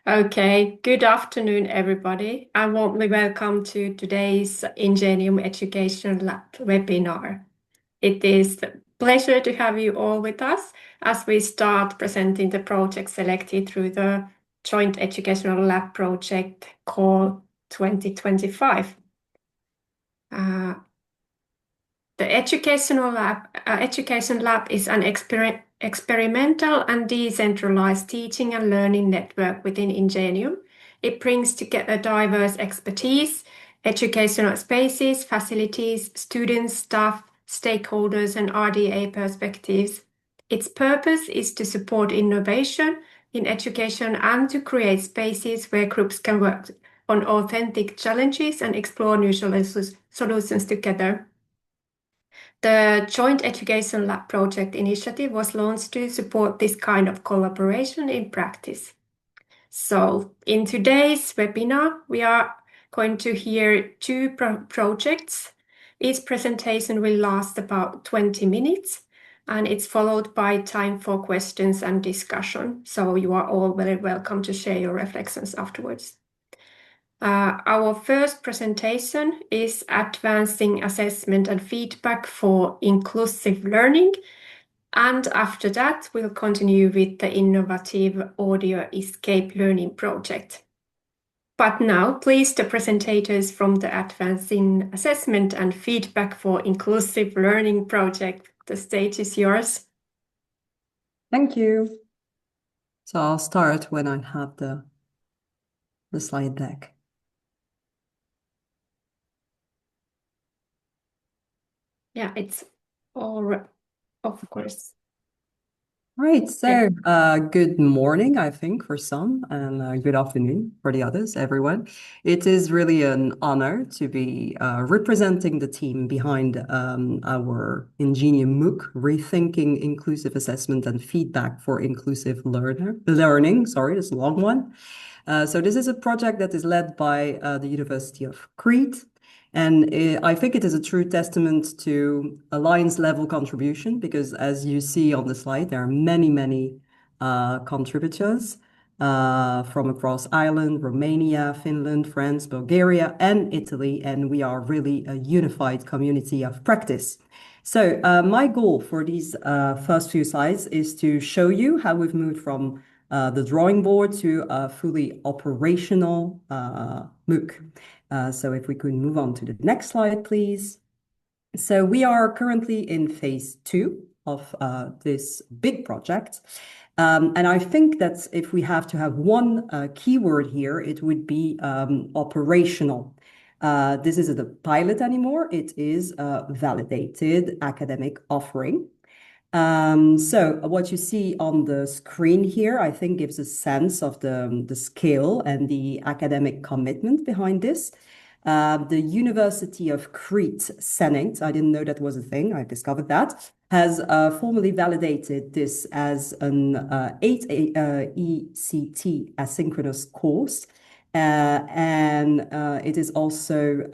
Okay, good afternoon, everybody, and warmly welcome to today's INGENIUM Education Lab webinar. It is a pleasure to have you all with us as we start presenting the project selected through the Joint Educational Lab project call 2025. The Education Lab is an experimental and decentralized teaching and learning network within INGENIUM. It brings together diverse expertise, educational spaces, facilities, students, staff, stakeholders, and RDA perspectives. Its purpose is to support innovation in education and to create spaces where groups can work on authentic challenges and explore new solutions together. The Joint Education Lab project initiative was launched to support this kind of collaboration in practice. So in today's webinar, we are going to hear two projects. Each presentation will last about 20 minutes, and it's followed by time for questions and discussion. So you are all very welcome to share your reflections afterwards. Our first presentation is Advancing Assessment and Feedback for Inclusive Learning. And after that, we'll continue with the innovative Audio Escape Learning project. But now, please, the presentators from the Advancing Assessment and Feedback for Inclusive Learning project. The stage is yours. Thank you. So I'll start when I have the slide deck. Yeah, it's all, of course. Right, so good morning, I think, for some, and good afternoon for the others, everyone. It is really an honor to be representing the team behind our INGENIUM MOOC Rethinking Inclusive Assessment and Feedback for Inclusive Learning. Sorry, it's a long one. So this is a project that is led by the University of Crete. And I think it is a true testament to alliance level contribution because as you see on the slide, there are many contributors from across Ireland, Romania, Finland, France, Bulgaria, and Italy. And we are really a unified community of practice. So my goal for these first few slides is to show you how we've moved from the drawing board to a fully operational MOOC. So if we could move on to the next slide, please. So we are currently in phase 2 of this big project. And I think that if we have to have one keyword here, it would be operational. This isn't a pilot anymore. It is a validated academic offering. So what you see on the screen here, I think gives a sense of the scale and the academic commitment behind this. The University of Crete Senate, I didn't know that was a thing, I discovered that, has formally validated this as an 8 ECT asynchronous course. And it is also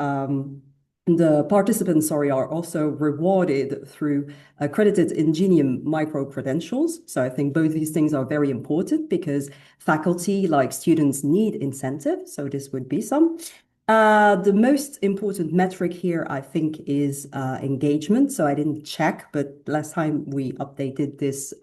the participants, are also rewarded through accredited INGENIUM micro-credentials. So I think both these things are very important because faculty, like students, need incentive. So this would be some. The most important metric here, I think, is engagement. So I didn't check, but last time we updated this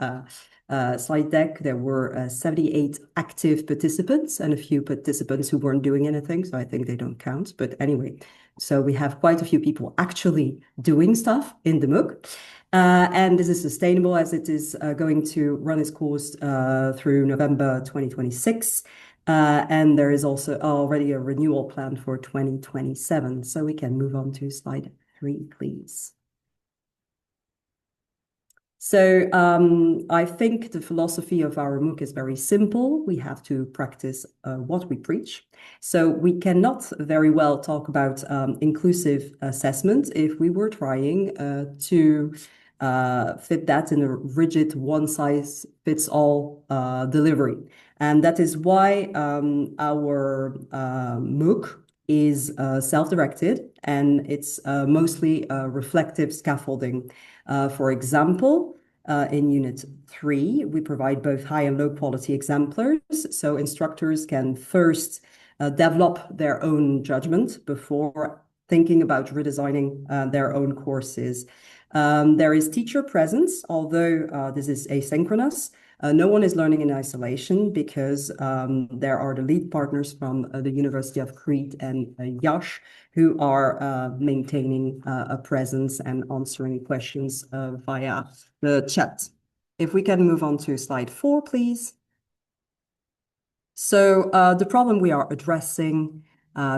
slide deck, there were 78 active participants and a few participants who weren't doing anything. So I think they don't count. But anyway, so we have quite a few people actually doing stuff in the MOOC. And this is sustainable as it is going to run its course through November 2026. And there is also already a renewal plan for 2027. So we can move on to slide 3, please. So I think the philosophy of our MOOC is very simple. We have to practice what we preach. So we cannot very well talk about inclusive assessment if we were trying to fit that in a rigid one-size-fits-all delivery. And that is why our MOOC is self-directed and it's mostly reflective scaffolding. For example, in Unit 3, we provide both high and low quality exemplars. So instructors can first develop their own judgment before thinking about redesigning their own courses. There is teacher presence, although this is asynchronous. No one is learning in isolation because there are the lead partners from the University of Crete and IHE who are maintaining a presence and answering questions via the chat. If we can move on to slide 4, please. So the problem we are addressing,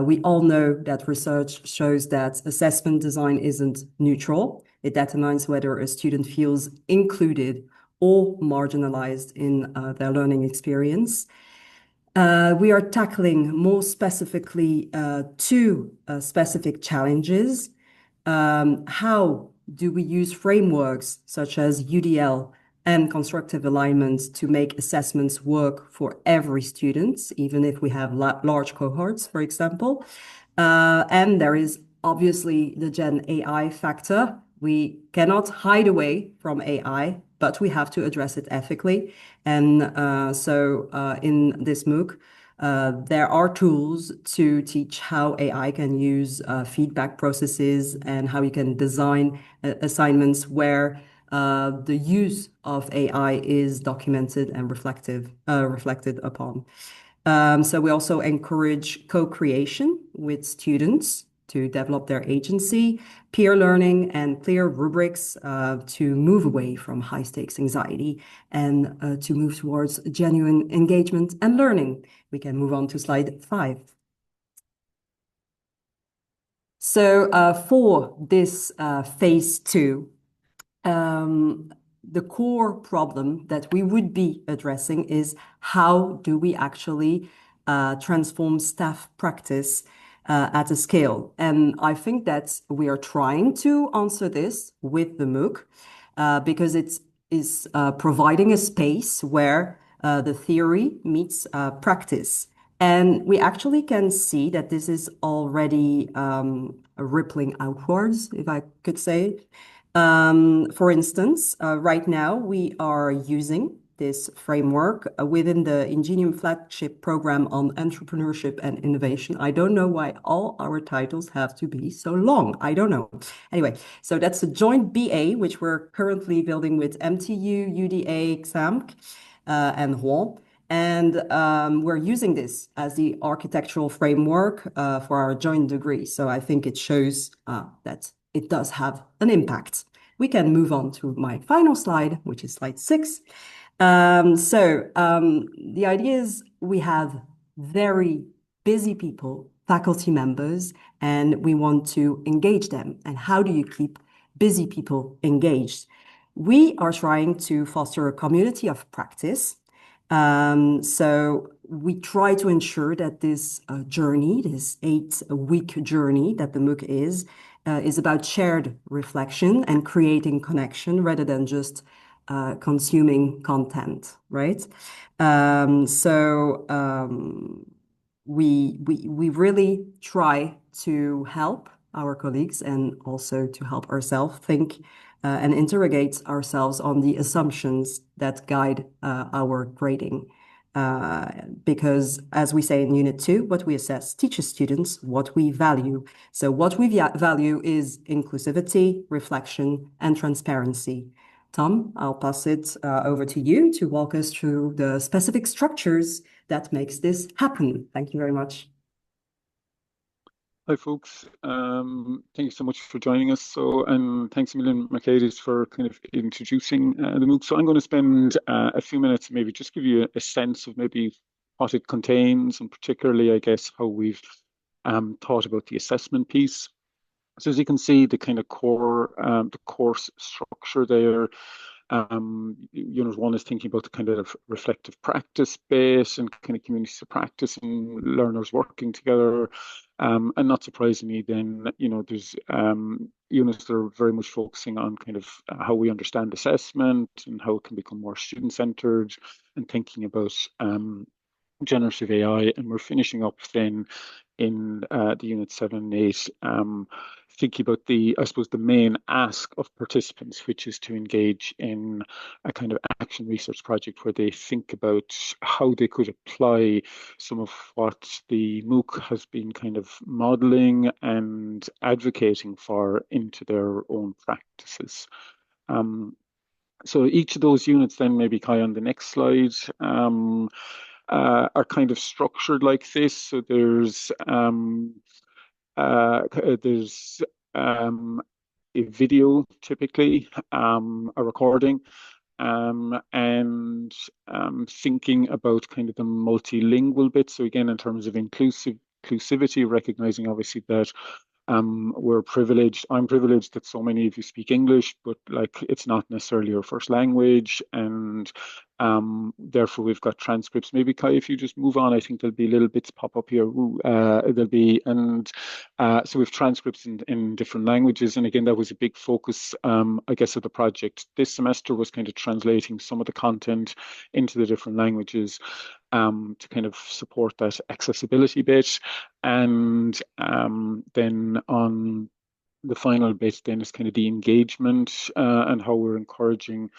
we all know that research shows that assessment design isn't neutral. It determines whether a student feels included or marginalized in their learning experience. We are tackling more specifically two specific challenges. How do we use frameworks such as UDL and constructive alignment to make assessments work for every student, even if we have large cohorts, for example? And there is obviously the Gen AI factor. We cannot hide away from AI, but we have to address it ethically. And so in this MOOC, there are tools to teach how AI can use feedback processes and how you can design assignments where the use of AI is documented and reflected upon. So we also encourage co-creation with students to develop their agency, peer learning, and clear rubrics to move away from high-stakes anxiety and to move towards genuine engagement and learning. We can move on to slide 5. So for this phase 2, the core problem that we would be addressing is how do we actually transform staff practice at a scale? And I think that we are trying to answer this with the MOOC because it is providing a space where the theory meets practice. And we actually can see that this is already rippling outwards, if I could say. For instance, right now we are using this framework within the INGENIUM flagship program on entrepreneurship and innovation. I don't know why all our titles have to be so long. I don't know. Anyway, so that's a joint BA, which we're currently building with MTU, UDA, XAMC, and Rouen. And we're using this as the architectural framework for our joint degree. So I think it shows that it does have an impact. We can move on to my final slide, which is slide 6. The idea is we have very busy people, faculty members, and we want to engage them. And how do you keep busy people engaged? We are trying to foster a community of practice. So we try to ensure that this journey, this 8-week journey that the MOOC is about shared reflection and creating connection rather than just consuming content, right? We really try to help our colleagues and also to help ourselves think and interrogate ourselves on the assumptions that guide our grading. Because as we say in Unit 2, what we assess teaches students what we value. So what we value is inclusivity, reflection, and transparency. Tom, I'll pass it over to you to walk us through the specific structures that makes this happen. Thank you very much. Hi, folks. Thank you so much for joining us. And thanks a million, Mercedes, for kind of introducing the MOOC. So I'm going to spend a few minutes, maybe just give you a sense of maybe what it contains, and particularly, I guess, how we've thought about the assessment piece. So as you can see, the kind of core, the course structure there. Unit 1 is thinking about the kind of reflective practice base and kind of communities of practice and learners working together. And not surprisingly, then, there's units that are very much focusing on kind of how we understand assessment and how it can become more student-centered and thinking about generative AI. And we're finishing up then in the Unit 7 and 8, thinking about I suppose, the main ask of participants, which is to engage in a kind of action research project where they think about how they could apply some of what the MOOC has been kind of modeling and advocating for into their own practices. So each of those units then, maybe Kai on the next slide, are kind of structured like this. So there's a video, typically, a recording, and thinking about kind of the multilingual bit. So again, in terms of inclusivity, recognizing obviously that we're privileged. I'm privileged that so many of you speak English, but like it's not necessarily your first language, and therefore we've got transcripts. Maybe Kai, if you just move on, I think there'll be little bits pop up here. There'll be, and so we've transcripts in different languages, and again that was a big focus, I guess, of the project this semester, was kind of translating some of the content into the different languages. To kind of support that accessibility bit. And then on the final bit then is kind of the engagement and how we're encouraging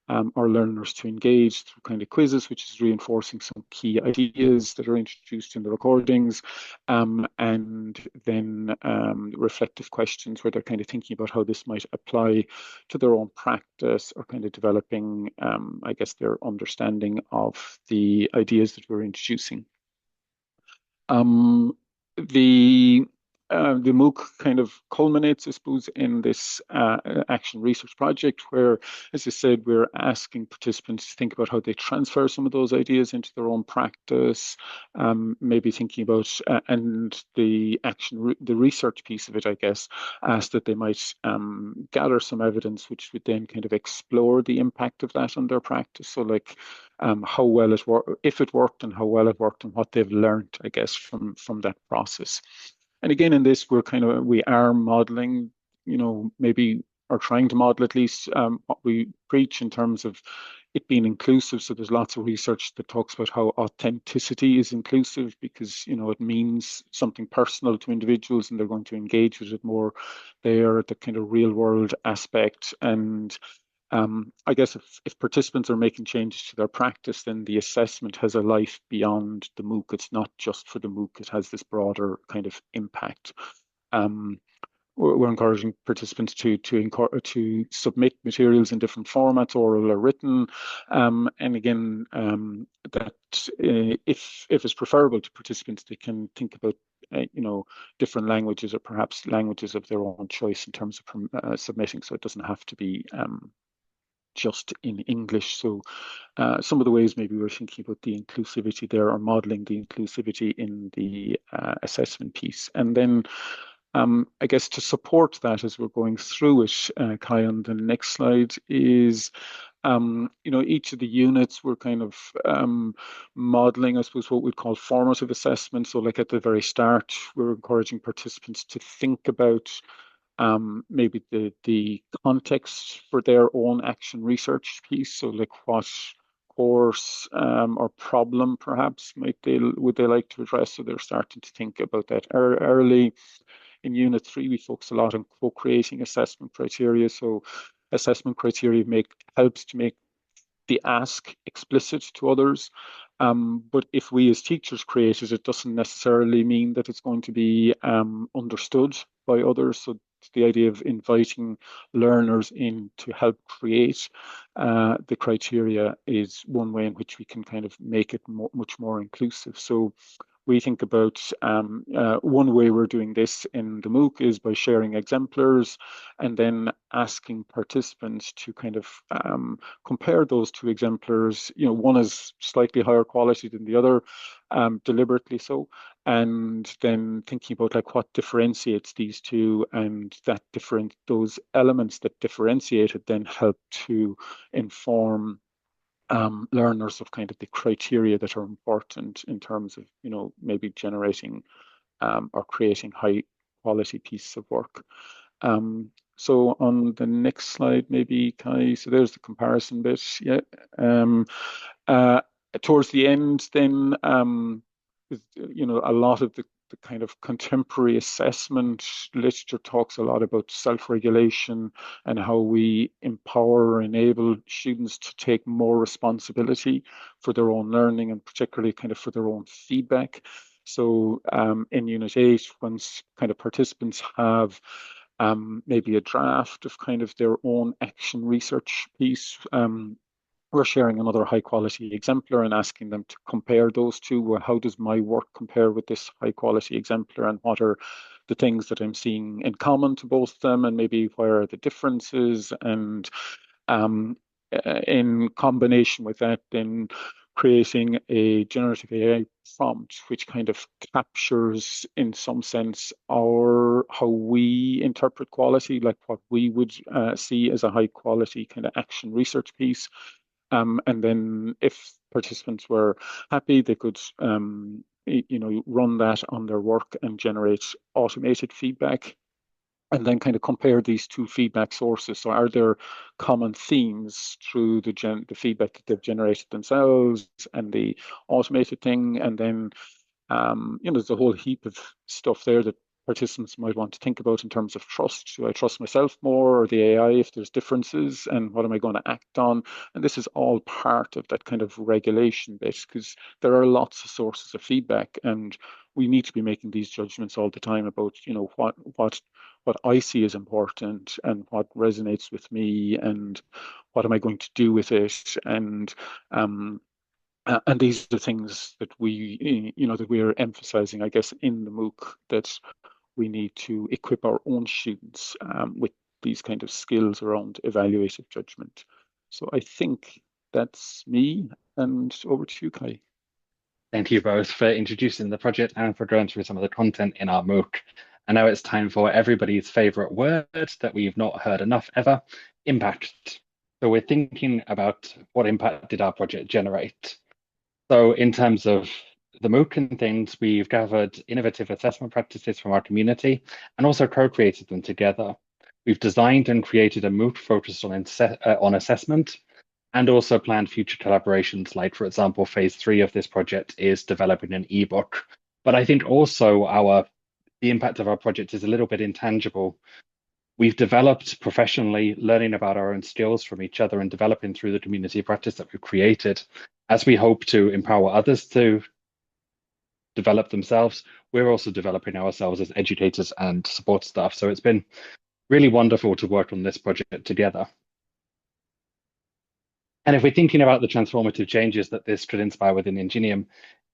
our learners to engage through kind of quizzes, which is reinforcing some key ideas that are introduced in the recordings, and then reflective questions where they're kind of thinking about how this might apply to their own practice, or kind of developing, I guess, their understanding of the ideas that we're introducing. The MOOC kind of culminates, I suppose, in this action research project where, as I said, we're asking participants to think about how they transfer some of those ideas into their own practice, maybe thinking about, and the research piece of it, I guess, asked that they might gather some evidence which would then kind of explore the impact of that on their practice. So like how well it worked, if it worked, and how well it worked, and what they've learned, I guess, from that process. And again, in this, we are modeling, maybe, or trying to model at least, what we preach in terms of it being inclusive. So there's lots of research that talks about how authenticity is inclusive, because, it means something personal to individuals and they're going to engage with it more there, the kind of real world aspect. And I guess if participants are making changes to their practice, then the assessment has a life beyond the MOOC. It's not just for the MOOC, it has this broader kind of impact. We're encouraging participants to submit materials in different formats, oral or written, and again, that if it's preferable to participants, they can think about different languages, or perhaps languages of their own choice in terms of submitting. So it doesn't have to be just in English. So some of the ways maybe we're thinking about the inclusivity there, or modeling the inclusivity in the assessment piece. And then I guess to support that as we're going through it, Kai, on the next slide, is each of the units we're kind of modeling, I suppose, what we'd call formative assessment. So like at the very start, we're encouraging participants to think about maybe the context for their own action research piece. So like what course or problem perhaps would they like to address? So they're starting to think about that early. In Unit 3, we focus a lot on co-creating assessment criteria. So assessment criteria helps to make the ask explicit to others. But if we as teachers create it, it doesn't necessarily mean that it's going to be understood by others. So the idea of inviting learners in to help create the criteria is one way in which we can kind of make it much more inclusive. So we think about one way we're doing this in the MOOC is by sharing exemplars and then asking participants to kind of compare those two exemplars. One is slightly higher quality than the other, deliberately so, and then thinking about like what differentiates these two, and those elements that differentiate it then help to inform learners of kind of the criteria that are important in terms of, maybe generating or creating high quality pieces of work. So on the next slide, maybe, Kai, so there's the comparison bit. Yeah. Towards the end, then, a lot of the kind of contemporary assessment literature talks a lot about self-regulation and how we empower or enable students to take more responsibility for their own learning and particularly kind of for their own feedback. So in Unit 8, once kind of participants have maybe a draft of kind of their own action research piece, we're sharing another high quality exemplar and asking them to compare those two. Well, how does my work compare with this high quality exemplar, and what are the things that I'm seeing in common to both of them, and maybe where are the differences? And in combination with that, then creating a generative AI prompt, which kind of captures, in some sense, how we interpret quality, like what we would see as a high quality kind of action research piece. And then if participants were happy, they could run that on their work and generate automated feedback, and then kind of compare these two feedback sources. So are there common themes through the feedback that they've generated themselves and the automated thing? And then there's a whole heap of stuff there that participants might want to think about in terms of trust. Do I trust myself more or the AI if there's differences? And what am I going to act on? And this is all part of that kind of regulation bit, because there are lots of sources of feedback, and we need to be making these judgments all the time about, what I see as important and what resonates with me, and what am I going to do with it? And these are the things that we are emphasizing, I guess, in the MOOC, that we need to equip our own students with these kind of skills around evaluative judgment. So I think that's me, and over to you, Kai. Thank you both for introducing the project and for going through some of the content in our MOOC. And now it's time for everybody's favorite word that we've not heard enough ever: impact. So we're thinking about what impact did our project generate. So in terms of the MOOC and things, we've gathered innovative assessment practices from our community and also co-created them together. We've designed and created a MOOC focused on assessment, and also planned future collaborations, like, for example, phase 3 of this project is developing an ebook. But I think also the impact of our project is a little bit intangible. We've developed professionally, learning about our own skills from each other and developing through the community practice that we've created. As we hope to empower others to develop themselves, we're also developing ourselves as educators and support staff. So it's been really wonderful to work on this project together. And if we're thinking about the transformative changes that this could inspire within INGENIUM,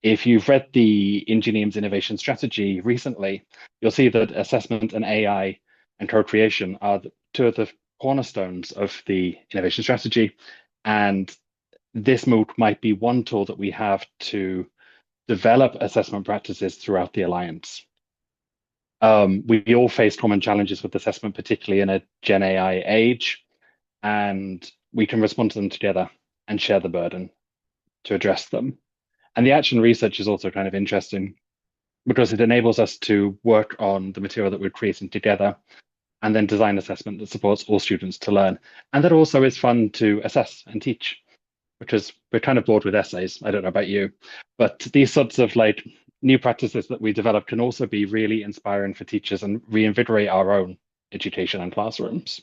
if you've read the INGENIUM's innovation strategy recently, you'll see that assessment and AI and co-creation are two of the cornerstones of the innovation strategy. And this MOOC might be one tool that we have to develop assessment practices throughout the Alliance. We all face common challenges with assessment, particularly in a Gen AI age, and we can respond to them together and share the burden to address them. And the action research is also kind of interesting because it enables us to work on the material that we're creating together and then design assessment that supports all students to learn. And that also is fun to assess and teach, because we're kind of bored with essays. I don't know about you, but these sorts of like new practices that we develop can also be really inspiring for teachers and reinvigorate our own education and classrooms.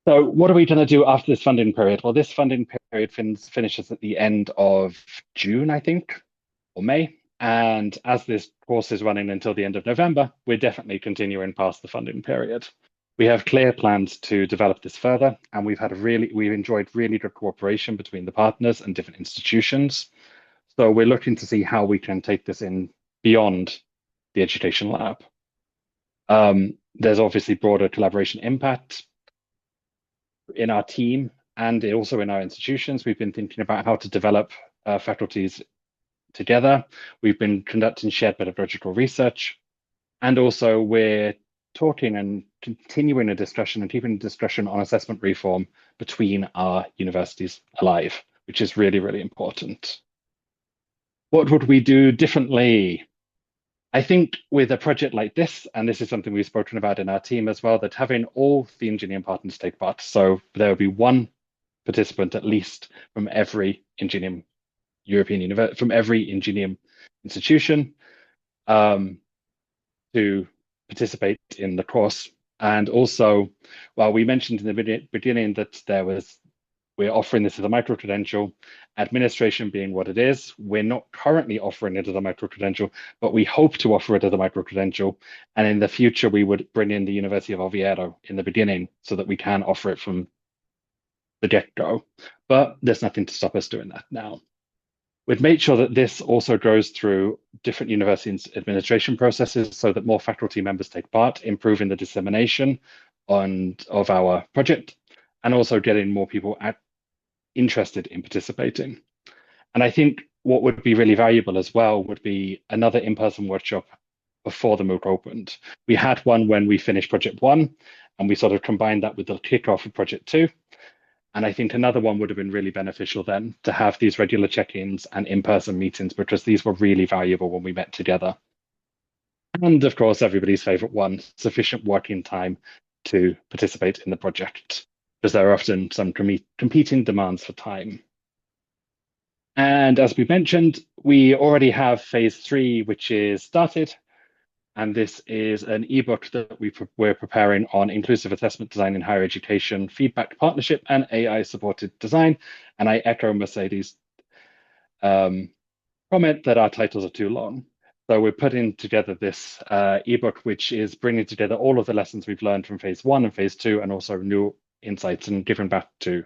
So what are we going to do after this funding period? Well, this funding period finishes at the end of June, I think, or May. And as this course is running until the end of November, we're definitely continuing past the funding period. We have clear plans to develop this further, and we've enjoyed really good cooperation between the partners and different institutions. So we're looking to see how we can take this in beyond the Education Lab. There's obviously broader collaboration impact in our team and also in our institutions. We've been thinking about how to develop faculties together. We've been conducting shared pedagogical research, and also we're talking and continuing a discussion and keeping a discussion on assessment reform between our universities alive, which is really, really important. What would we do differently? I think with a project like this, and this is something we've spoken about in our team as well, that having all the INGENIUM partners take part, so there will be one participant at least from every INGENIUM from every INGENIUM institution to participate in the course. And also, well, we mentioned in the beginning that we're offering this as a micro-credential, administration being what it is. We're not currently offering it as a micro-credential, but we hope to offer it as a micro-credential. And in the future, we would bring in the University of Oviedo in the beginning so that we can offer it from the get-go. But there's nothing to stop us doing that now. We've made sure that this also goes through different universities' administration processes so that more faculty members take part, improving the dissemination of our project, and also getting more people interested in participating. And I think what would be really valuable as well would be another in-person workshop before the MOOC opened. We had one when we finished Project 1, and we sort of combined that with the kickoff of Project 2. And I think another one would have been really beneficial then to have these regular check-ins and in-person meetings, because these were really valuable when we met together. And of course, everybody's favorite one, sufficient working time to participate in the project, because there are often some competing demands for time. And as we mentioned, we already have phase 3, which is started. And this is an ebook that we're preparing on inclusive assessment design in higher education, feedback partnership, and AI-supported design. And I echo Mercedes' comment that our titles are too long. So we're putting together this ebook, which is bringing together all of the lessons we've learned from phase 1 and phase 2, and also new insights, and giving back to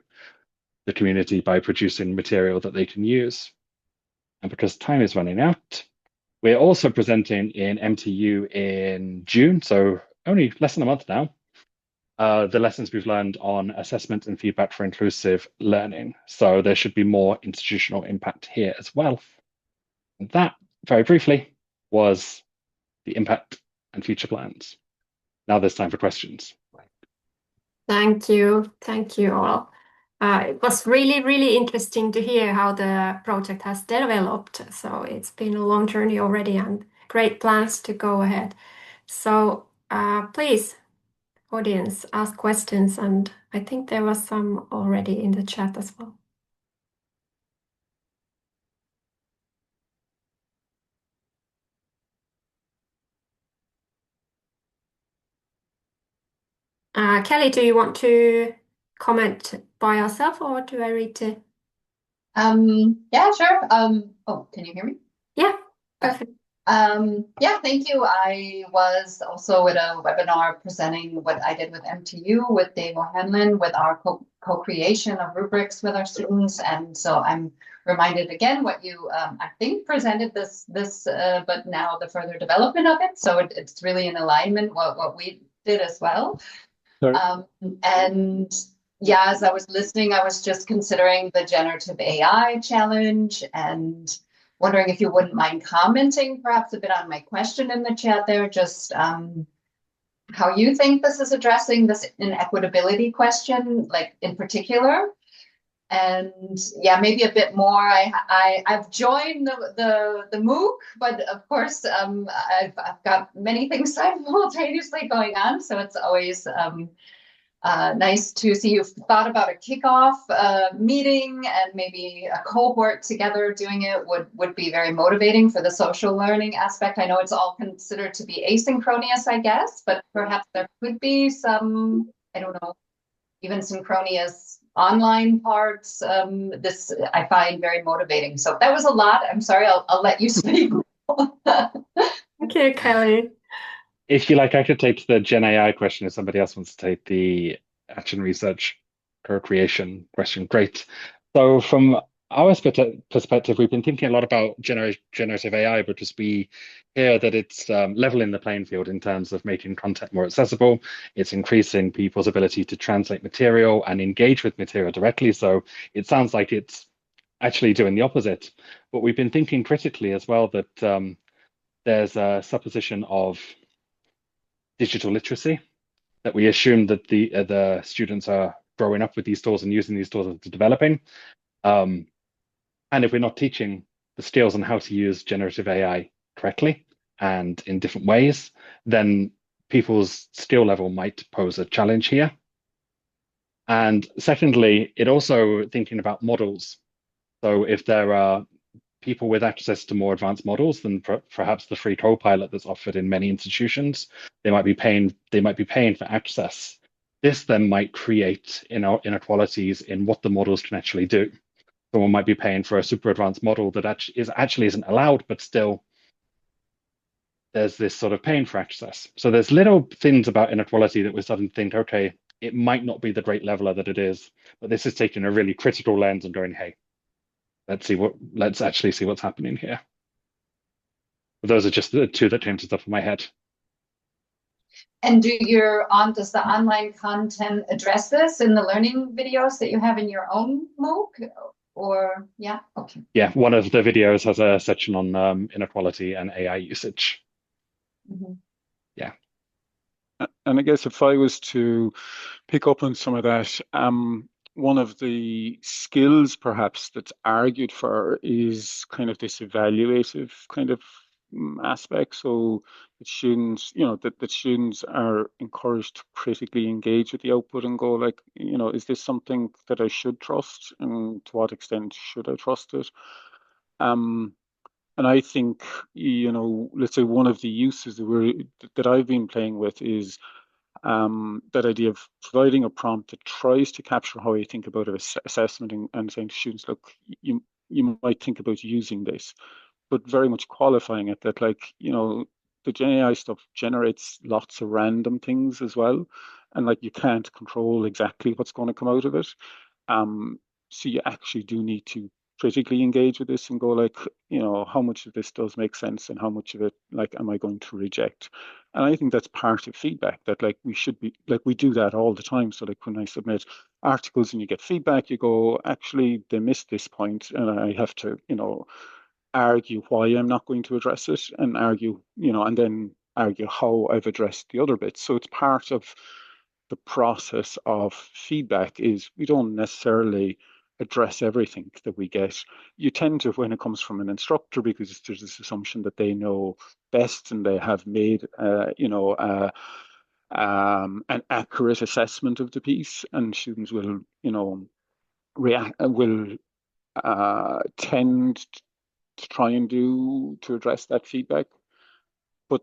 the community by producing material that they can use. And because time is running out, we're also presenting in MTU in June, so only less than a month now, the lessons we've learned on assessment and feedback for inclusive learning. So there should be more institutional impact here as well. And that, very briefly, was the impact and future plans. Now there's time for questions. Thank you. Thank you all. It was really, really interesting to hear how the project has developed. So it's been a long journey already and great plans to go ahead. So please, audience, ask questions. And I think there was some already in the chat as well. Kelly, do you want to comment by yourself, or do I read it? Yeah, sure. Oh, can you hear me? Yeah, perfect. Yeah, thank you. I was also at a webinar presenting what I did with MTU with Dave O'Hanlon with our co-creation of rubrics with our students. And so I'm reminded again what you, I think, presented this, but now the further development of it. So it's really in alignment what we did as well. Sorry. And yeah, as I was listening, I was just considering the generative AI challenge and wondering if you wouldn't mind commenting perhaps a bit on my question in the chat there, just how you think this is addressing this inequitability question, like in particular. And yeah, maybe a bit more. I've joined the MOOC, but of course I've got many things simultaneously going on, so it's always nice to see you've thought about a kickoff meeting, and maybe a cohort together doing it would be very motivating for the social learning aspect. I know it's all considered to be asynchronous, I guess, but perhaps there could be some, I don't know, even synchronous online parts. This I find very motivating. So that was a lot. I'm sorry, I'll let you speak. Okay, Kelly. If you like, I could take the Gen AI question if somebody else wants to take the action research co-creation question. Great. So from our perspective, we've been thinking a lot about generative AI because we hear that it's leveling the playing field in terms of making content more accessible. It's increasing people's ability to translate material and engage with material directly. So it sounds like it's actually doing the opposite. But we've been thinking critically as well that there's a supposition of digital literacy, that we assume that the students are growing up with these tools and using these tools as developing. And if we're not teaching the skills on how to use generative AI correctly and in different ways, then people's skill level might pose a challenge here. And secondly, it also thinking about models. So if there are people with access to more advanced models than perhaps the free co-pilot that's offered in many institutions. They might be paying for access. This then might create inequalities in what the models can actually do. Someone might be paying for a super advanced model that actually isn't allowed, but still there's this sort of paying for access. So there's little things about inequality that we're starting to think, okay, it might not be the great leveler that it is, but this is taking a really critical lens and going, hey, let's actually see what's happening here. But those are just the two that came to the top of my head. And does the online content address this in the learning videos that you have in your own MOOC? Or, yeah, okay. Yeah, one of the videos has a section on inequality and AI usage. Mm-hmm. Yeah. And I guess if I was to pick up on some of that, one of the skills perhaps that's argued for is kind of this evaluative kind of aspect. So that students, that students are encouraged to critically engage with the output and go like, is this something that I should trust, and to what extent should I trust it? And I think, let's say one of the uses that I've been playing with is that idea of providing a prompt that tries to capture how you think about assessment, and saying to students, look, you might think about using this, but very much qualifying it that, like, the Gen AI stuff generates lots of random things as well. And like, you can't control exactly what's going to come out of it. So you actually do need to critically engage with this and go like, how much of this does make sense and how much of it, like, am I going to reject? And I think that's part of feedback, that like we should be, like, we do that all the time. So like when I submit articles and you get feedback, you go, actually, they missed this point, and I have to, argue why I'm not going to address it, and argue, and then argue how I've addressed the other bits. So it's part of the process of feedback. Is we don't necessarily address everything that we get. You tend to, when it comes from an instructor, because there's this assumption that they know best and they have made, an accurate assessment of the piece, and students will, tend to try and to address that feedback. But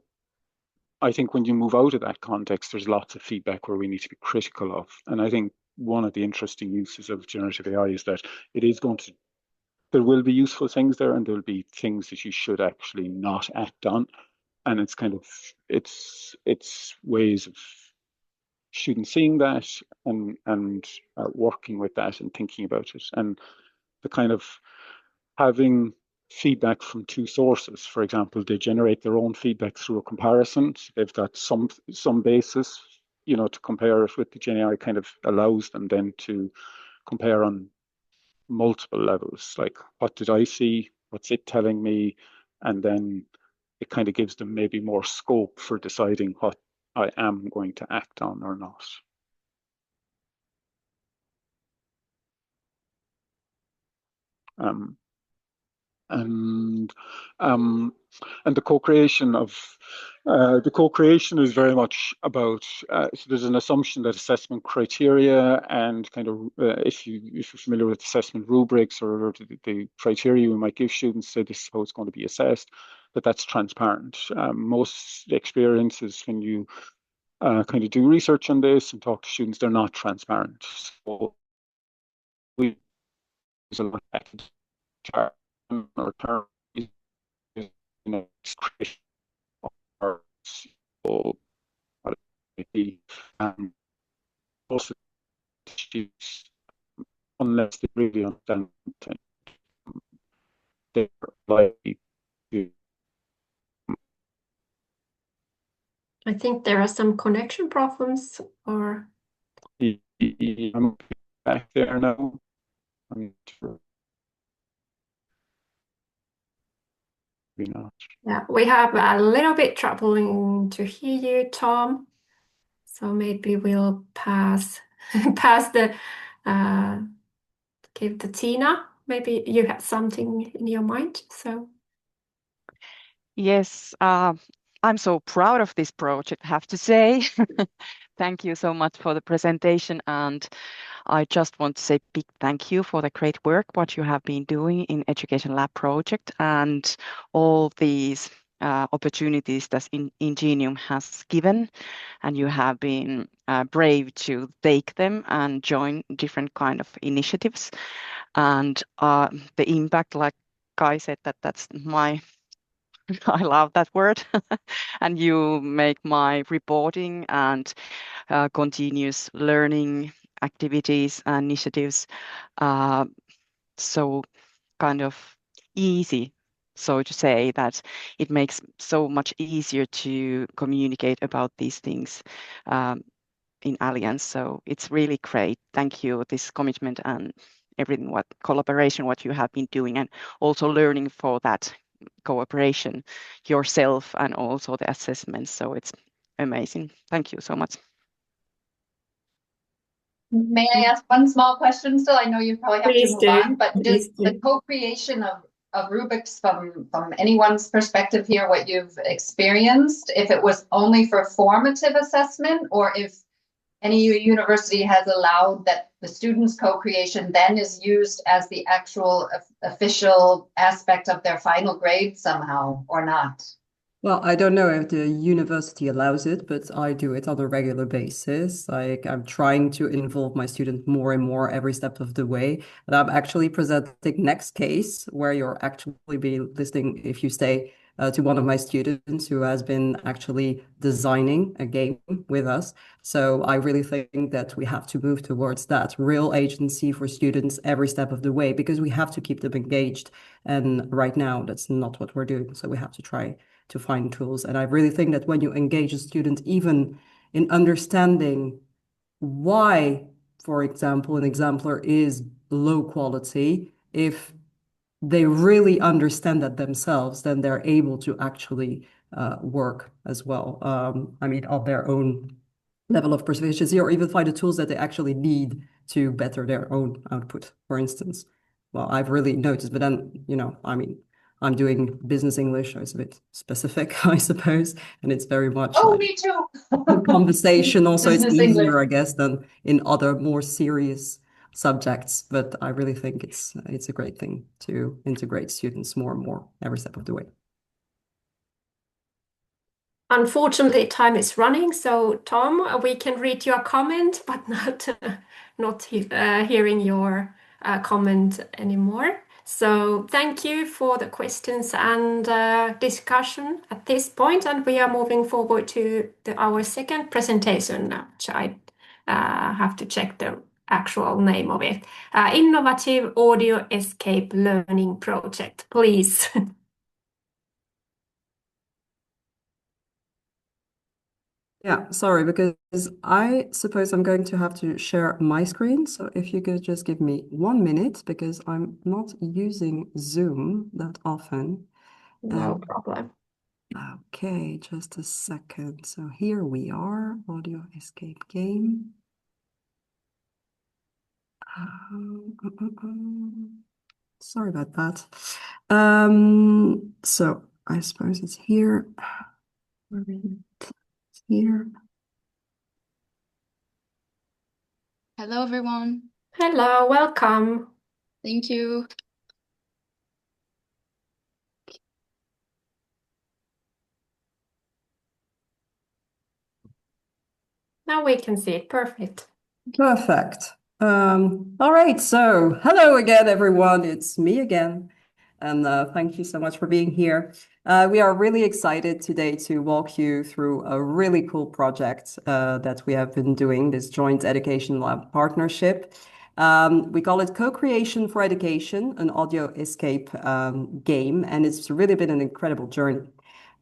I think when you move out of that context, there's lots of feedback where we need to be critical of. And I think one of the interesting uses of generative AI is that there will be useful things there, and there will be things that you should actually not act on. And it's kind of, it's ways of students seeing that and working with that and thinking about it. And the kind of having feedback from two sources. For example, they generate their own feedback through a comparison. So they've got some basis, to compare it with. The Gen AI kind of allows them then to compare on multiple levels. Like, what did I see? What's it telling me? And then it kind of gives them maybe more scope for deciding what I am going to act on or not. And the co-creation is very much about, so there's an assumption that assessment criteria and kind of, if you're familiar with assessment rubrics or the criteria we might give students, say this is how it's going to be assessed, that's transparent. Most experiences, when you kind of do research on this and talk to students, they're not transparent. So we use a lot of term or term, or so what it be, also students, unless they really understand, they're likely to. I think there are some connection problems, or I'm back there now. I'm sure. Not. Yeah, we have a little bit troubling to hear you, Tom. So maybe we'll pass the give to Tina. Maybe you had something in your mind. So yes, I'm so proud of this project, I have to say. Thank you so much for the presentation. And I just want to say big thank you for the great work what you have been doing in Education Lab project and all these opportunities that INGENIUM has given, and you have been brave to take them and join different kind of initiatives. And the impact, like Kai said, that's my I love that word. And you make my reporting and continuous learning activities and initiatives so kind of easy, so to say, that it makes so much easier to communicate about these things in Alliance. So it's really great. Thank you, this commitment and everything, what collaboration, what you have been doing, and also learning for that cooperation yourself and also the assessments. So it's amazing. Thank you so much. May I ask one small question still? I know you probably have Please to move do. on, but Please just the do. co-creation of rubrics from anyone's perspective here, what you've experienced, if it was only for formative assessment or if any university has allowed that the students' co-creation then is used as the actual official aspect of their final grade somehow or not. Well, I don't know if the university allows it, but I do it on a regular basis. Like I'm trying to involve my student more and more every step of the way. And I'm actually presenting next case where you're actually be listening, if you stay, to one of my students who has been actually designing a game with us. So I really think that we have to move towards that real agency for students every step of the way because we have to keep them engaged. And right now, that's not what we're doing. So we have to try to find tools. And I really think that when you engage a student, even in understanding why, for example, an exemplar is low quality, if they really understand that themselves, then they're able to actually work as well. I mean, on their own level of proficiency, or even find the tools that they actually need to better their own output, for instance. Well, I've really noticed, but then, I mean, I'm doing business English, so it's a bit specific, I suppose, and it's very much Oh, like me too. conversational, so it's Business easier, English. I guess, than in other more serious subjects. But I really think it's a great thing to integrate students more and more every step of the way. Unfortunately, time is running, so Tom, we can read your comment, but not hearing your comment anymore. So thank you for the questions and discussion at this point, and we are moving forward to our second presentation, which I have to check the actual name of it. Innovative Audio Escape Learning Project, please. Yeah, sorry, because I suppose I'm going to have to share my screen. So if you could just give me 1 minute, because I'm not using Zoom that often. No problem. Okay, just a second. So here we are, Audio Escape Game. Sorry about that. So I suppose it's here. It's here. Hello, everyone. Hello, welcome. Thank you. Now we can see it. Perfect. Perfect. All right, so hello again, everyone. It's me again, and thank you so much for being here. We are really excited today to walk you through a really cool project that we have been doing, this Joint Education Lab partnership. We call it Co-Creation for Education, an audio escape game, and it's really been an incredible journey.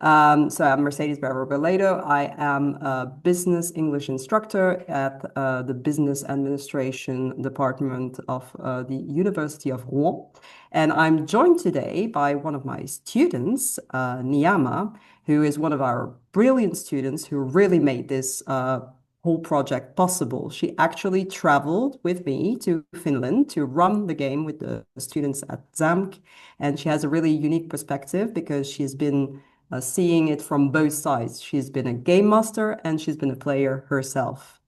So I'm Mercedes Barber-Beledo. I am a business English instructor at the Business Administration Department of the University of Rouen. And I'm joined today by one of my students, Niyama, who is one of our brilliant students who really made this whole project possible. She actually traveled with me to Finland to run the game with the students at ZAMK. And she has a really unique perspective because she's been seeing it from both sides. She's been a game master and she's been a player herself.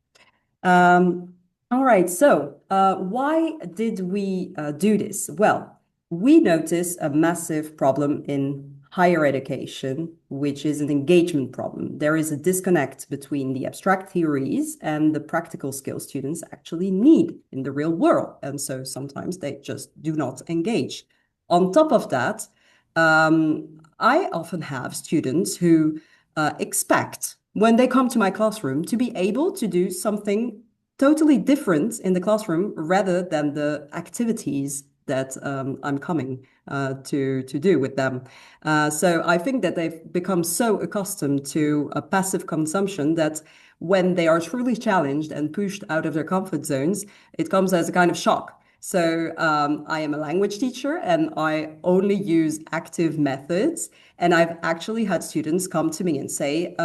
All right, so why did we do this? Well, we notice a massive problem in higher education, which is an engagement problem. There is a disconnect between the abstract theories and the practical skills students actually need in the real world. And so sometimes they just do not engage. On top of that, I often have students who expect when they come to my classroom to be able to do something totally different in the classroom rather than the activities that I'm coming to do with them. So I think that they've become so accustomed to a passive consumption that when they are truly challenged and pushed out of their comfort zones, it comes as a kind of shock. So I am a language teacher and I only use active methods. And I've actually had students come to me and say,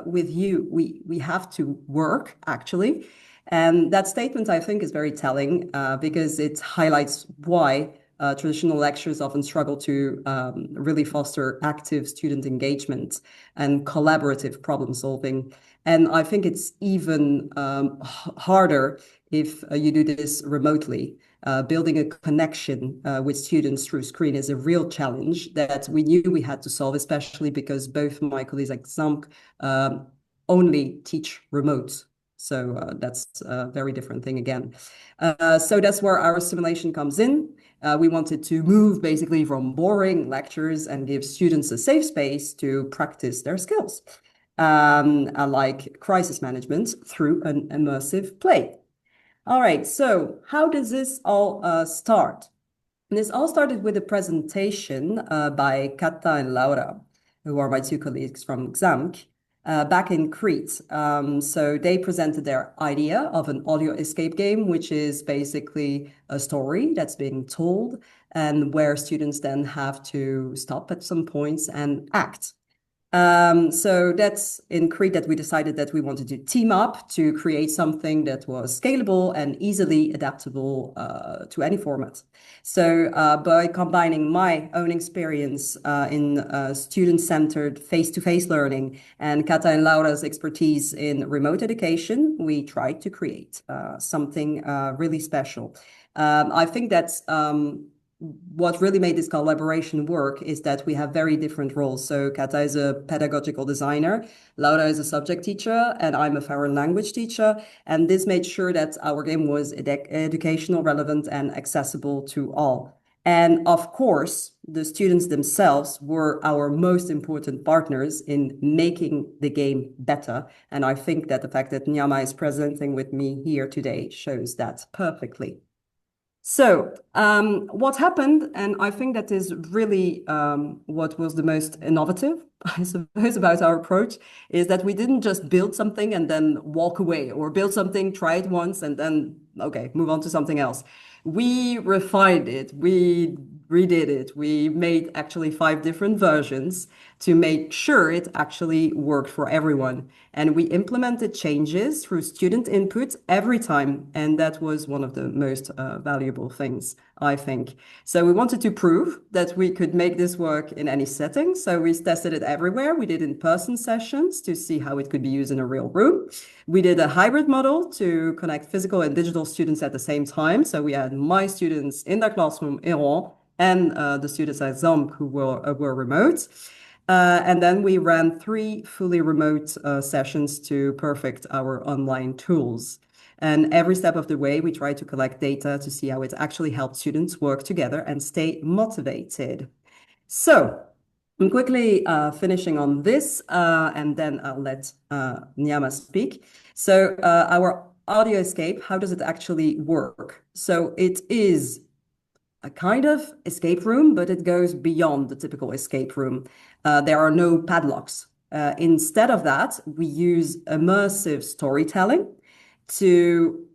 with you, we have to work, actually. And that statement, I think, is very telling because it highlights why traditional lectures often struggle to really foster active student engagement and collaborative problem solving. And I think it's even harder if you do this remotely. Building a connection with students through screen is a real challenge that we knew we had to solve, especially because both my colleagues at XAMK only teach remote. So that's a very different thing again. So that's where our simulation comes in. We wanted to move basically from boring lectures and give students a safe space to practice their skills, like crisis management through an immersive play. All right, so how does this all start? And this all started with a presentation by Katta and Laura, who are my two colleagues from XAMK, back in Crete. So they presented their idea of an audio escape game, which is basically a story that's being told and where students then have to stop at some points and act. So that's in Crete that we decided that we wanted to team up to create something that was scalable and easily adaptable to any format. So by combining my own experience in student-centered face-to-face learning and Kata and Laura's expertise in remote education, we tried to create something really special. I think that's what really made this collaboration work is that we have very different roles. So Kata is a pedagogical designer, Laura is a subject teacher, and I'm a foreign language teacher. And this made sure that our game was educational, relevant, and accessible to all. And of course, the students themselves were our most important partners in making the game better. And I think that the fact that Nyama is presenting with me here today shows that perfectly. So what happened, and I think that is really what was the most innovative, I suppose, about our approach, is that we didn't just build something and then walk away, or build something, try it once, and then, okay, move on to something else. We refined it, we redid it, we made actually 5 different versions to make sure it actually worked for everyone. And we implemented changes through student input every time. And that was one of the most valuable things, I think. So we wanted to prove that we could make this work in any setting. So we tested it everywhere. We did in-person sessions to see how it could be used in a real room. We did a hybrid model to connect physical and digital students at the same time. So we had my students in their classroom in Rouen and the students at XAMK who were remote. And then we ran 3 fully remote sessions to perfect our online tools. And every step of the way, we try to collect data to see how it actually helps students work together and stay motivated. So I'm quickly finishing on this, and then I'll let Nyama speak. So our audio escape, how does it actually work? So it is a kind of escape room, but it goes beyond the typical escape room. There are no padlocks. Instead of that, we use immersive storytelling to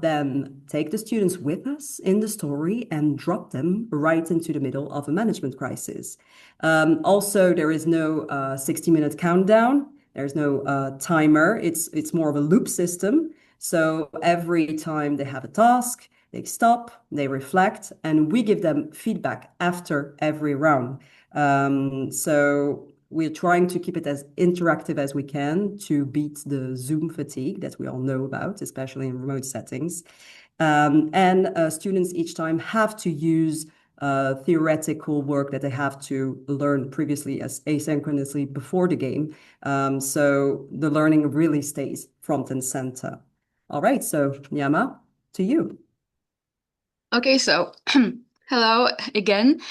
then take the students with us in the story and drop them right into the middle of a management crisis. Also, there is no 60-minute countdown. There's no timer. It's more of a loop system. So every time they have a task, they stop, they reflect, and we give them feedback after every round. So we're trying to keep it as interactive as we can to beat the Zoom fatigue that we all know about, especially in remote settings. And students each time have to use theoretical work that they have to learn previously as asynchronously before the game. So the learning really stays front and center. All right, so Nyama, to you. Okay, so hello again.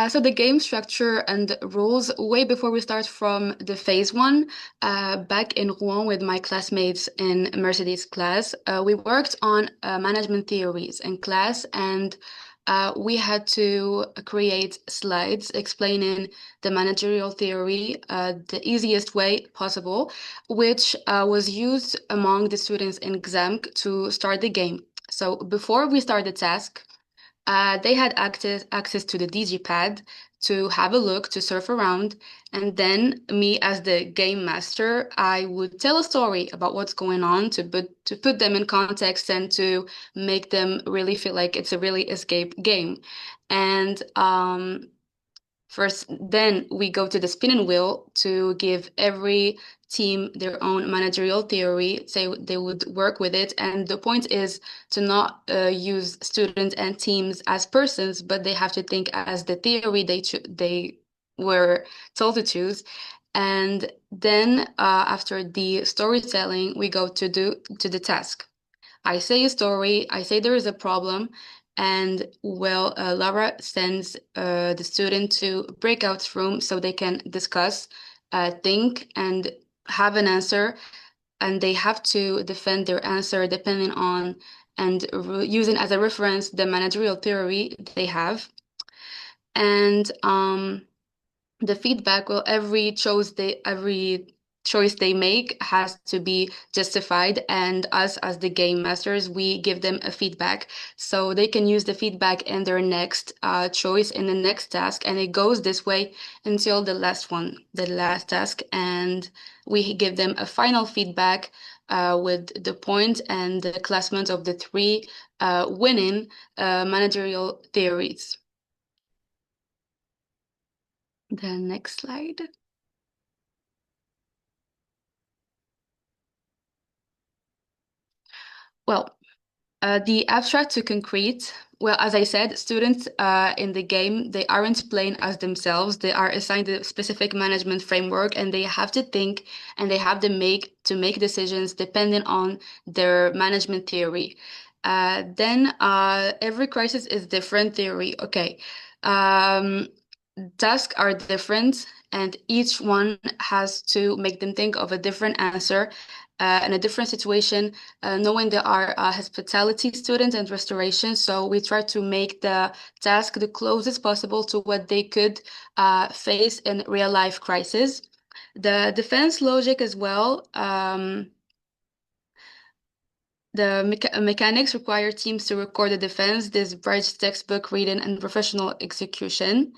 So the game structure and rules way before we start from the phase one, back in Rouen with my classmates in Mercedes' class, we worked on management theories in class, and we had to create slides explaining the managerial theory the easiest way possible, which was used among the students in exam to start the game. So before we start the task, they had access to the DigiPad to have a look, to surf around, and then me as the game master, I would tell a story about what's going on to put them in context and to make them really feel like it's a really escape game. And first, then we go to the spinning wheel to give every team their own managerial theory. Say they would work with it, and the point is to not use students and teams as persons, but they have to think as the theory they were told to choose. And then after the storytelling, we go to the task. I say a story, I say there is a problem, and well, Laura sends the student to breakout room so they can discuss, think, and have an answer, and they have to defend their answer depending on and using as a reference the managerial theory they have. And the feedback, well, every choice they make has to be justified, and us as the game masters, we give them a feedback so they can use the feedback in their next choice in the next task, and it goes this way until the last task, and we give them a final feedback with the point and the classment of the three winning managerial theories. The next slide. Well, the abstract to concrete, well, as I said, students in the game, they aren't playing as themselves. They are assigned a specific management framework, and they have to think and they have to make decisions depending on their management theory. Then every crisis is different theory. Okay. Tasks are different, and each one has to make them think of a different answer in a different situation, knowing there are hospitality students and restoration. So we try to make the task the closest possible to what they could face in real life crisis. The defense logic as well. The mechanics require teams to record the defense, this bridge textbook reading and professional execution.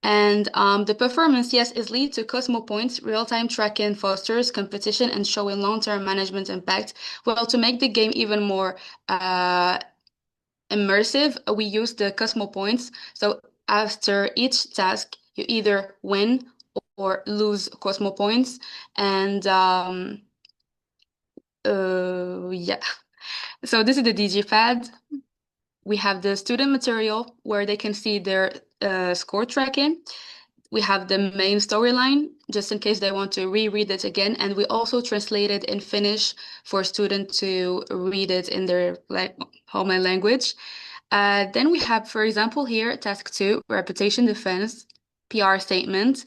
And the performance, yes, is lead to Cosmo points. Real-time tracking fosters competition and showing long-term management impact. Well, to make the game even more immersive, we use the Cosmo points. So after each task, you either win or lose Cosmo points. And yeah. So this is the DigiPad. We have the student material where they can see their score tracking. We have the main storyline, just in case they want to reread it again. And we also translate it in Finnish for students to read it in their homeland language. Then we have, for example, here, task 2, reputation defense, PR statement.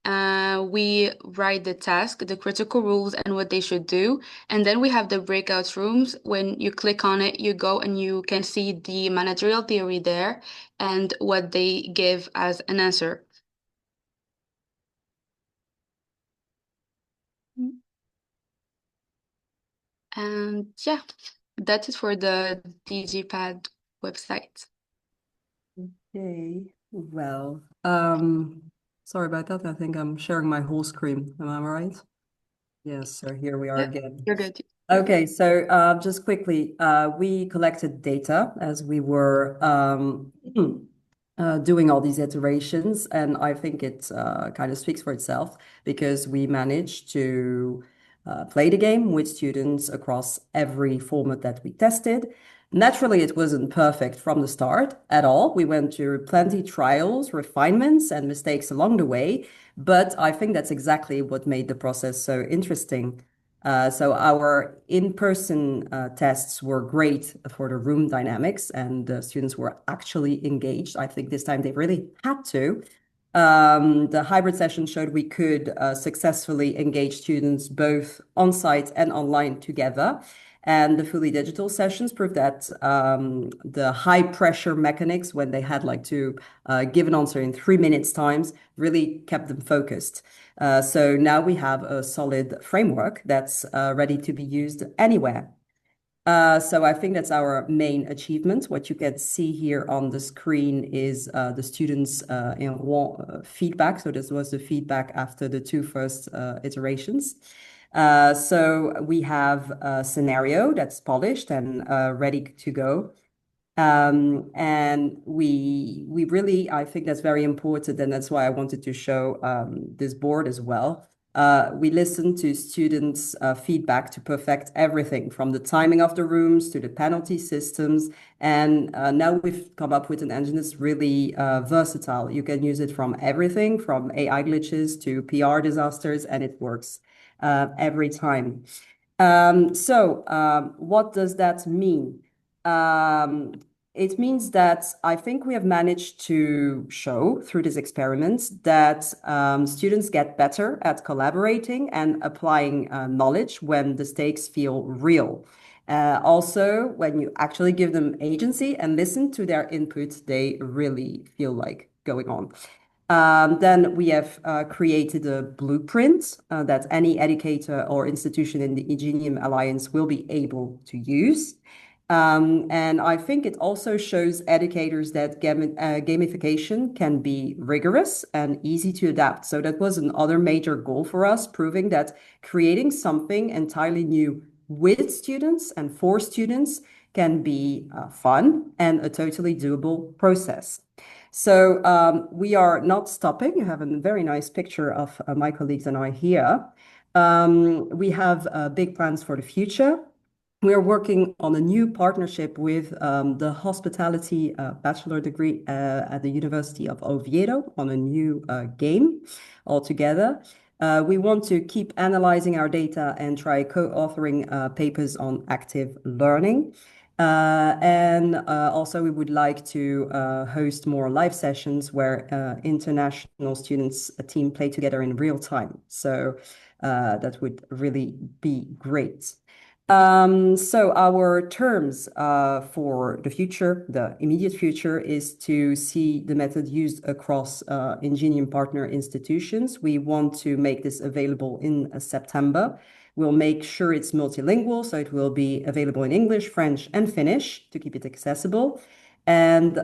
We write the task, the critical rules, and what they should do. And then we have the breakout rooms. When you click on it, you go and you can see the managerial theory there and what they give as an answer. And yeah, that's it for the DigiPad website. Okay, well, sorry about that. I think I'm sharing my whole screen. Am I right? Yes, so here we are again. You're good. Okay, so just quickly, we collected data as we were doing all these iterations. And I think it kind of speaks for itself because we managed to play the game with students across every format that we tested. Naturally, it wasn't perfect from the start at all. We went through plenty trials, refinements, and mistakes along the way. But I think that's exactly what made the process so interesting. So our in-person tests were great for the room dynamics, and the students were actually engaged. I think this time they really had to. The hybrid session showed we could successfully engage students both on-site and online together. And the fully digital sessions proved that the high pressure mechanics, when they had like to give an answer in 3 minutes times, really kept them focused. So now we have a solid framework that's ready to be used anywhere. So I think that's our main achievement. What you can see here on the screen is the students' feedback. So this was the feedback after the two first iterations. So we have a scenario that's polished and ready to go. And we really, I think that's very important, and that's why I wanted to show this board as well. We listened to students' feedback to perfect everything from the timing of the rooms to the penalty systems. And now we've come up with an engine that's really versatile. You can use it from everything from AI glitches to PR disasters, and it works every time. What does that mean? It means that I think we have managed to show through this experiment that students get better at collaborating and applying knowledge when the stakes feel real. Also, when you actually give them agency and listen to their input, they really feel like going on. Then we have created a blueprint that any educator or institution in the INGENIUM Alliance will be able to use. And I think it also shows educators that gamification can be rigorous and easy to adapt. So that was another major goal for us, proving that creating something entirely new with students and for students can be fun and a totally doable process. So we are not stopping. You have a very nice picture of my colleagues and I here. We have big plans for the future. We are working on a new partnership with the hospitality bachelor degree at the University of Oviedo on a new game altogether. We want to keep analyzing our data and try co-authoring papers on active learning. Also, we would like to host more live sessions where international students, a team play together in real time. So that would really be great. So our terms for the future, the immediate future, is to see the method used across INGENIUM partner institutions. We want to make this available in September. We'll make sure it's multilingual, so it will be available in English, French, and Finnish to keep it accessible. And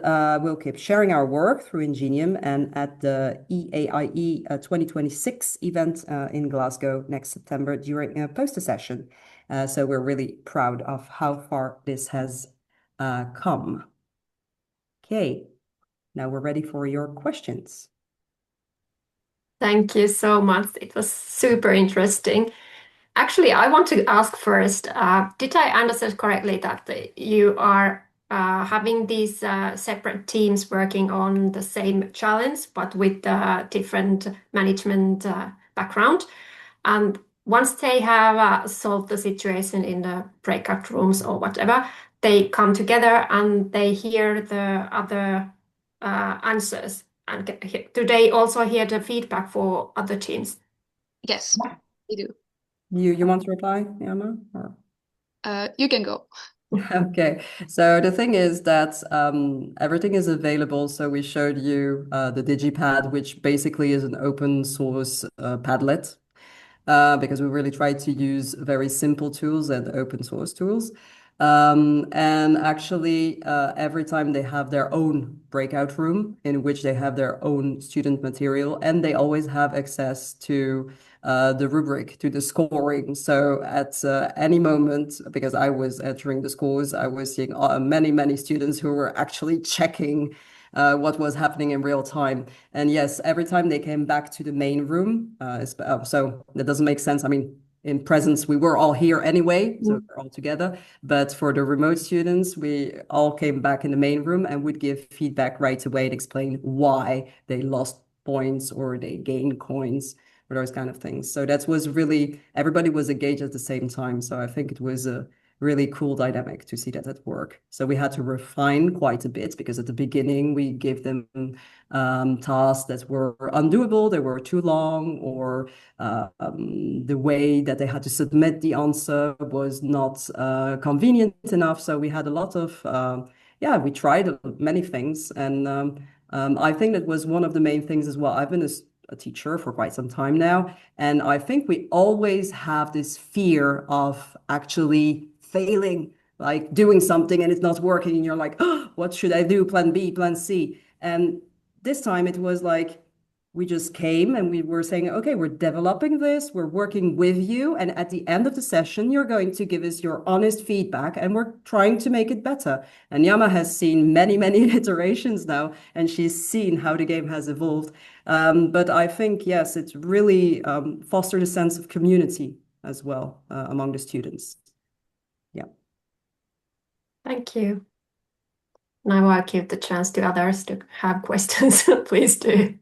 we'll keep sharing our work through INGENIUM and at the EAIE 2026 event in Glasgow next September during a poster session. So we're really proud of how far this has come. Okay, now we're ready for your questions. Thank you so much. It was super interesting. Actually, I want to ask first, did I understand correctly that you are having these separate teams working on the same challenge, but with different management background? And once they have solved the situation in the breakout rooms or whatever, they come together and they hear the other answers. And do they also hear the feedback for other teams? Yes, we do. You want to reply, Yama? Or? You can go. Okay, so the thing is that everything is available. So we showed you the DigiPad, which basically is an open source Padlet. Because we really try to use very simple tools and open source tools. And actually, every time they have their own breakout room in which they have their own student material, and they always have access to the rubric, to the scoring. So at any moment, because I was entering the scores, I was seeing many, many students who were actually checking what was happening in real time. And yes, every time they came back to the main room, so that doesn't make sense. I mean, in presence, we were all here anyway, so we're all together. But for the remote students, we all came back in the main room and would give feedback right away and explain why they lost points or they gained coins or those kind of things. So that was really, everybody was engaged at the same time. So I think it was a really cool dynamic to see that at work. So we had to refine quite a bit because at the beginning we gave them tasks that were undoable, they were too long, or the way that they had to submit the answer was not convenient enough. So we had a lot of, we tried many things. And I think that was one of the main things as well. I've been a teacher for quite some time now, and I think we always have this fear of actually failing, like doing something and it's not working, and you're like, oh, what should I do? Plan B, plan C. And this time it was like, we just came and we were saying, okay, we're developing this, we're working with you. And at the end of the session, you're going to give us your honest feedback and we're trying to make it better. And Yama has seen many, many iterations now, and she's seen how the game has evolved. But I think, yes, it's really fostered a sense of community as well among the students. Yeah. Thank you. Now I'll give the chance to others to have questions. Please do.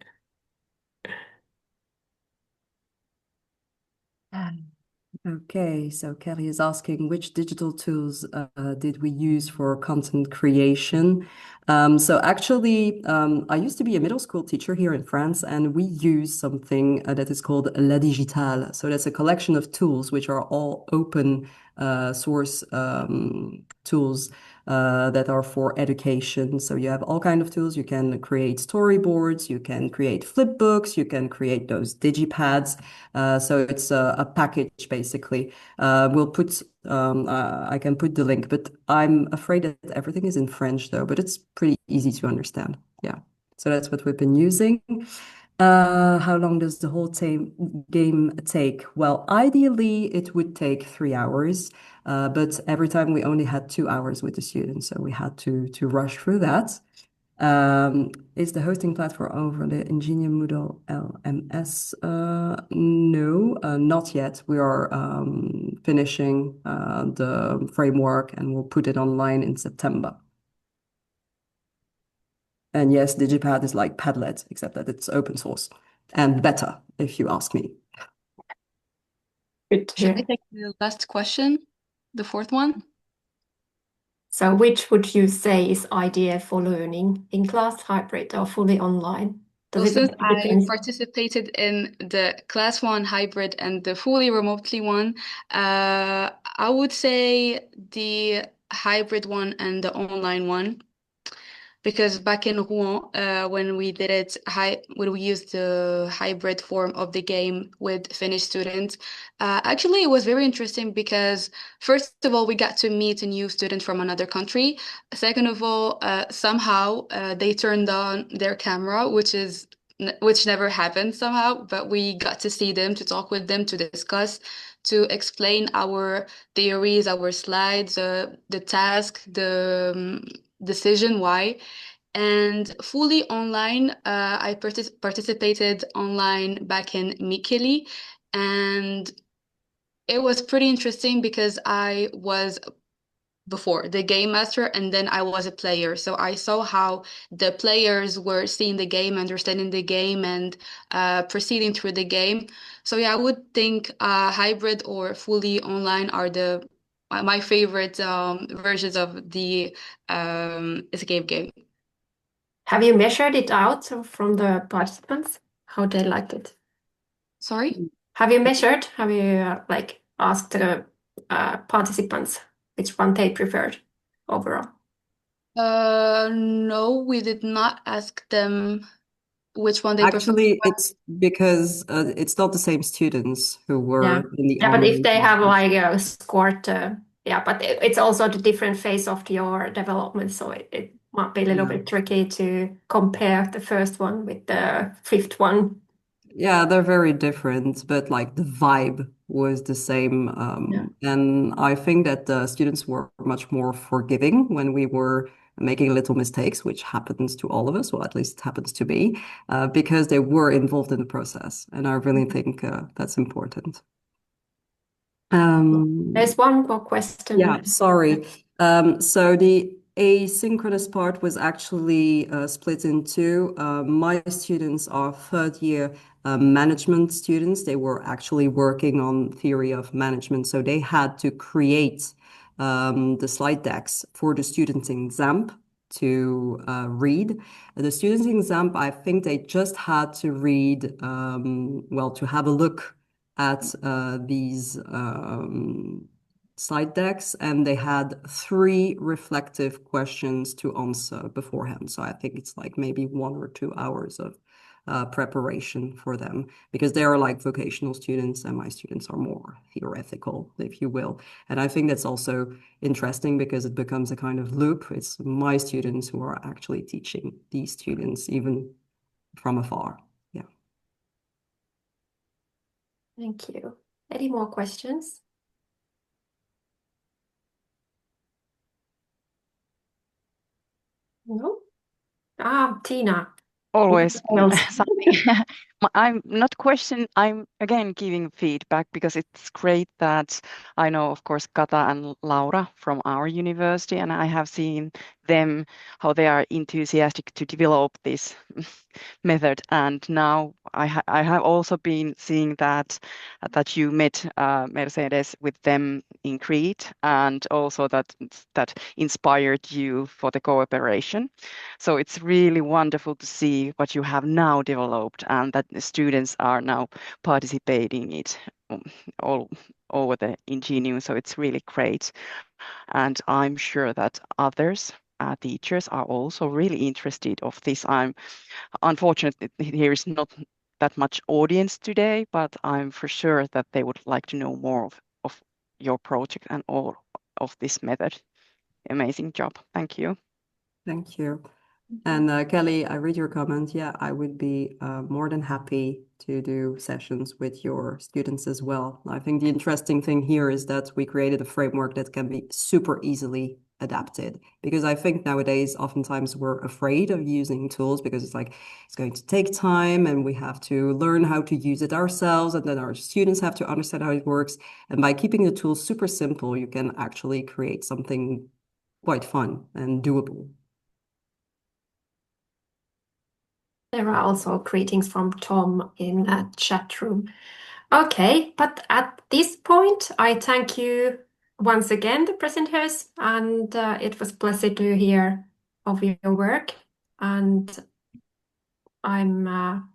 Okay, so Kelly is asking, which digital tools did we use for content creation? So actually, I used to be a middle school teacher here in France, and we use something that is called La Digitale. So that's a collection of tools which are all open source tools that are for education. So you have all kinds of tools. You can create storyboards, you can create flip books, you can create those digipads. So it's a package basically. I can put the link, but I'm afraid that everything is in French though, but it's pretty easy to understand. Yeah. So that's what we've been using. How long does the whole game take? Well, ideally, it would take 3 hours, but every time we only had 2 hours with the students, so we had to rush through that. Is the hosting platform over the INGENIUM Moodle LMS? No, not yet. We are finishing the framework and we'll put it online in September. And yes, Digipad is like Padlet, except that it's open source and better, if you ask me. Good to Should I hear. take the last question, the fourth one? So which would you say is ideal for learning, in class, hybrid, or fully online? Does Well, it since make a I difference? participated in the class one hybrid and the fully remotely one, I would say the hybrid one and the online one. Because back in Rouen, when we did it, when we used the hybrid form of the game with Finnish students, actually it was very interesting because first of all, we got to meet a new student from another country. Second of all, somehow they turned on their camera, which never happened somehow, but we got to see them, to talk with them, to discuss, to explain our theories, our slides, the task, the decision why. And fully online, I participated online back in Mikkeli, and it was pretty interesting because I was before the game master and then I was a player. So I saw how the players were seeing the game, understanding the game, and proceeding through the game. So yeah, I would think hybrid or fully online are my favorite versions of the escape game. Have you measured it out from the participants, how they liked it? Sorry? Have you measured? Have you like asked the participants which one they preferred overall? No, we did not ask them which one they prefer. Actually, it's because it's not the same students who Yeah, were in the yeah, but if online they have classes. like scored, yeah, but it's also the different phase of your development, so it might be a little Yeah. bit tricky to compare the first one with the fifth one. Yeah, they're very different, but like the vibe was the same. Yeah. And I think that the students were much more forgiving when we were making little mistakes, which happens to all of us, or at least happens to me, because they were involved in the process. And I really think that's important. There's one more question. Yeah, sorry. So the asynchronous part was actually split in two. My students are third year management students. They were actually working on theory of management. So they had to create the slide decks for the students in XAMPP to read. The students in XAMPP, I think they just had to read, well, to have a look at these slide decks, and they had 3 reflective questions to answer beforehand. So I think it's like maybe 1 or 2 hours of preparation for them, because they are like vocational students and my students are more theoretical, if you will. And I think that's also interesting because it becomes a kind of loop. It's my students who are actually teaching these students, even from afar. Yeah. Thank you. Any more questions? No? Tina. Always Else. something. I'm not questioning, I'm again giving feedback because it's great that I know, of course, Kata and Laura from our university, and I have seen them, how they are enthusiastic to develop this method. And now I have also been seeing that you met Mercedes with them in Crete, and also that inspired you for the cooperation. So it's really wonderful to see what you have now developed, and that the students are now participating it all over the INGENIUM. So it's really great. And I'm sure that others teachers are also really interested of this. I'm unfortunately here is not that much audience today, but I'm for sure that they would like to know more of your project and all of this method. Amazing job. Thank you. Thank you. And Kelly, I read your comment. Yeah, I would be more than happy to do sessions with your students as well. I think the interesting thing here is that we created a framework that can be super easily adapted, because I think nowadays oftentimes we're afraid of using tools because it's like it's going to take time and we have to learn how to use it ourselves, and then our students have to understand how it works. And by keeping the tools super simple, you can actually create something quite fun and doable. There are also greetings from Tom in that chat room. Okay, but at this point, I thank you once again, the presenters, and it was a pleasure to hear of your work. And I'm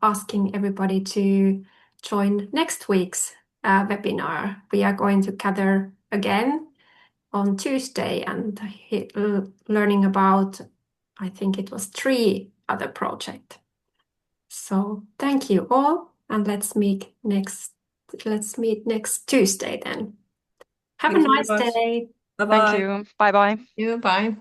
asking everybody to join next week's webinar. We are going to gather again on Tuesday and learning about, I think it was 3 other projects. So thank you all, and let's meet next Tuesday then. Have a Thank you nice very much. day. Bye-bye. Thank you. Bye-bye. You, bye.